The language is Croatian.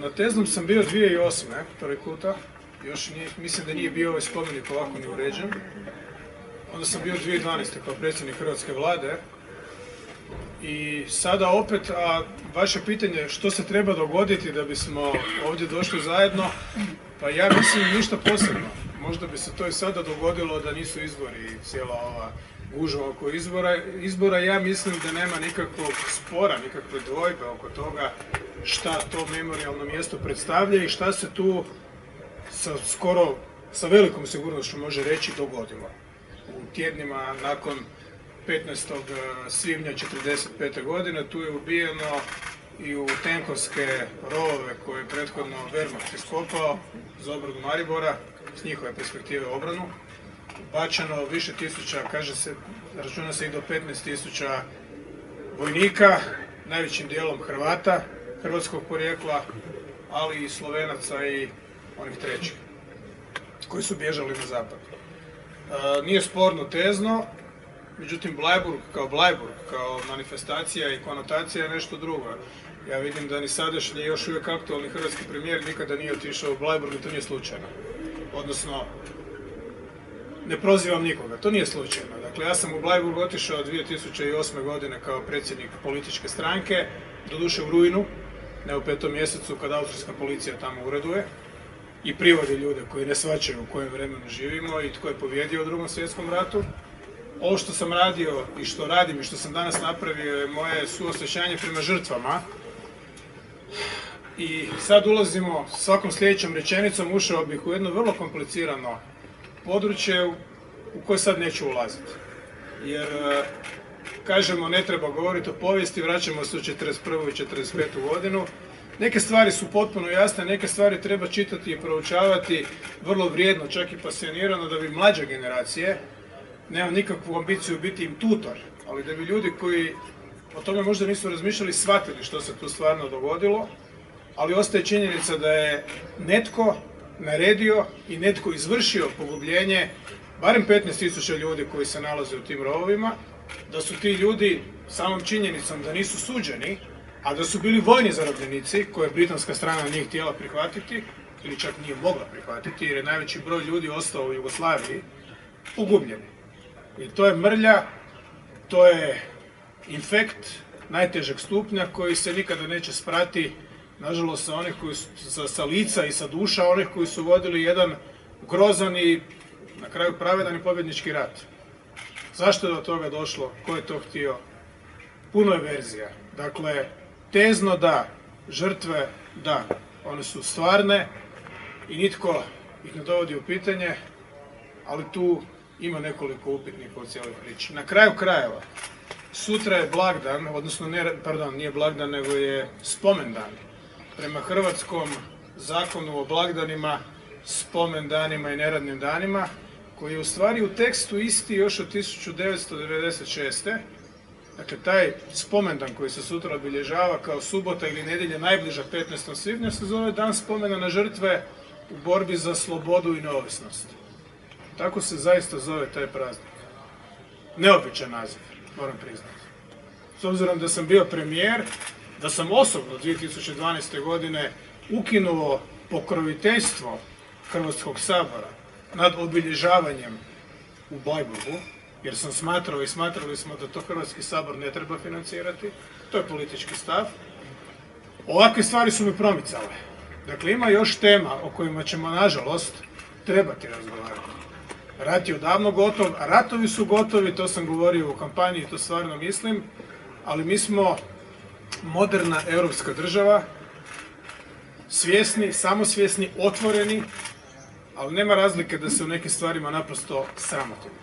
Na Teznom sam bio 2008. prvi puta. Još nije, mislim da nije bio ovaj spomenik ovako ni uređen. Onda sam bio 2012. kao predsjednik Hrvatske vlade. I sada opet, a vaše pitanje što se treba dogoditi da bismo ovdje došli zajedno, pa ja mislim ništa posebno. Možda bi se to i sada dogodilo da nisu izbori i cijela ova gužva oko izbora. Ja mislim da nema nikakvog spora, nikakve dvojbe oko toga šta to memorijalno mjesto predstavlja i šta se tu sa velikom sigurnošću može reći dogodilo. U tjednima nakon 15. svibnja 1945. godine tu je ubijeno i u tenkovske rovove koje je prethodno Wehrmacht iskopao za obranu Maribora, s njihove perspektive obranu, bačeno više tisuća, kaže se, računa se i do 15.000 vojnika, najvećim dijelom Hrvata, hrvatskog porijekla, ali i Slovenaca i onih trećih, koji su bježali na zapad. Nije sporno Tezno, međutim Bleiburg kao manifestacija i konotacija je nešto drugo. Ja vidim da ni sadašnji još uvijek aktualni hrvatski premijer nikada nije otišao u Bleiburg i to nije slučajno. Odnosno, ne prozivam nikoga, to nije slučajno. Dakle, ja sam u Bleiburg otišao 2008. godine kao predsjednik političke stranke, doduše u rujnu, ne u 5. mjesecu kad austrijska policija tamo ureduje i privodi ljude koji ne shvaćaju u kojem vremenu živimo i tko je pobijedio u Drugom svjetskom ratu. Ovo što sam radio i što radim i što sam danas napravio je moje suosjećanje prema žrtvama. I sad ulazimo, svakom sljedećom rečenicom ušao bih u jedno vrlo komplicirano područje u koje sad neću ulaziti. Jer, kažemo, ne treba govoriti o povijesti, vraćamo se u 1941. i 1945. godinu. Neke stvari su potpuno jasne, neke stvari treba čitati i proučavati vrlo vrijedno, čak i pasionirano, da bi mlađe generacije, nemam nikakvu ambiciju biti im tutor, ali da bi ljudi koji o tome možda nisu razmišljali shvatili što se tu stvarno dogodilo, ali ostaje činjenica da je netko naredio i netko izvršio pogubljenje barem 15.000 ljudi koji se nalaze u tim rovovima, da su ti ljudi samom činjenicom da nisu suđeni, a da su bili vojni zarobljenici koje je britanska strana nije htjela prihvatiti ili čak nije mogla prihvatiti jer je najveći broj ljudi ostao u Jugoslaviji, pogubljeni. I to je mrlja, to je infekt najtežeg stupnja koji se nikada neće sprati, nažalost, sa lica i sa duša onih koji su vodili jedan grozan i na kraju pravedan i pobjednički rat. Zašto je do toga došlo? Ko je to htio? Puno je verzija. Dakle, Tezno da, žrtve da, one su stvarne i nitko ih ne dovodi u pitanje, ali tu ima nekoliko upitnika u cijeloj priči. Na kraju krajeva, sutra je blagdan, odnosno nije blagdan, nego je spomendan. Prema hrvatskom zakonu o blagdanima, spomendanima i neradnim danima, koji je u stvari u tekstu isti još od 1996. Dakle, taj spomendan koji se sutra obilježava kao subota ili nedjelja najbliža 15. svibnja se zove Dan spomena na žrtve u borbi za slobodu i neovisnost. Tako se zaista zove taj praznik. Neobičan naziv, moram priznati. S obzirom da sam bio premijer, da sam osobno 2012. godine ukinuo pokroviteljstvo Hrvatskog sabora nad obilježavanjem u Bleiburgu, jer sam smatrao i smatrali smo da to Hrvatski sabor ne treba financirati, to je politički stav. Ovakve stvari su mi promicale. Dakle, ima još tema o kojima ćemo, nažalost, trebati razgovarati. Rat je odavno gotov, a ratovi su gotovi, to sam govorio u kampanji i to stvarno mislim, ali mi smo moderna europska država, svjesni, samosvjesni, otvoreni, ali nema razlike da se u nekim stvarima naprosto sramotimo.